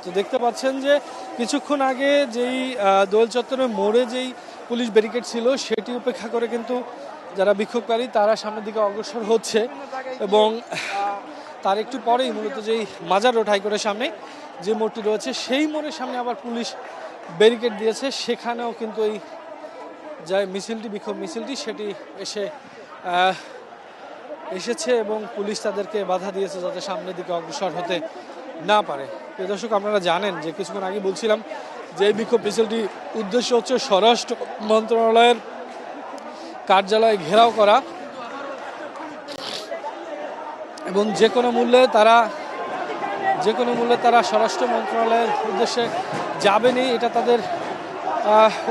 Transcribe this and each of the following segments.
তো দেখতে পাচ্ছেন যে কিছুক্ষণ আগে যেই দোয়েল চত্বরের মোড়ে যেই পুলিশ ব্যারিকেড ছিল সেটি উপেক্ষা করে কিন্তু যারা বিক্ষোভকারী তারা সামনের দিকে অগ্রসর হচ্ছে এবং তার একটু পরেই মূলত যেই মাজার রোড হাইকোর্টের সামনে যে মোড়টি রয়েছে সেই মোড়ের সামনে আবার পুলিশ ব্যারিকেড দিয়েছে, সেখানেও কিন্তু এই যে মিছিলটি বিক্ষোভ মিছিলটি সেটি এসেছে এবং পুলিশ তাদেরকে বাধা দিয়েছে যাতে সামনের দিকে অগ্রসর হতে না পারে। প্রিয় দর্শক, আপনারা জানেন যে কিছুক্ষণ আগে বলছিলাম যে এই বিক্ষোভ মিছিলটি উদ্দেশ্য হচ্ছে স্বরাষ্ট্র মন্ত্রণালয়ের কার্যালয় ঘেরাও করা এবং যে কোনো মূল্যে তারা স্বরাষ্ট্র মন্ত্রণালয়ের উদ্দেশ্যে যাবেনি, এটা তাদের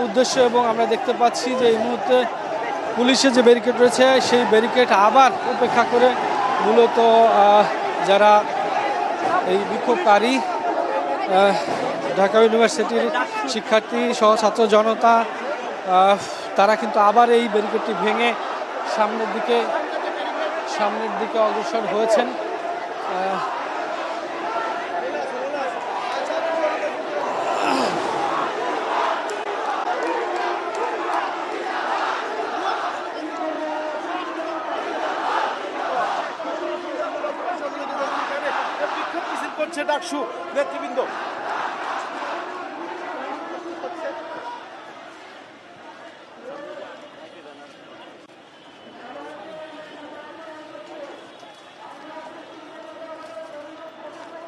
উদ্দেশ্য। এবং আমরা দেখতে পাচ্ছি যে এই মুহূর্তে পুলিশের যে ব্যারিকেড রয়েছে সেই ব্যারিকেড আবার উপেক্ষা করে মূলত যারা এই বিক্ষোভকারী ঢাকা ইউনিভার্সিটির শিক্ষার্থী সহ ছাত্র জনতা তারা কিন্তু আবার এই ব্যারিকেডটি ভেঙে সামনের দিকে অগ্রসর হয়েছেন। ডাকসু নেতৃবৃন্দ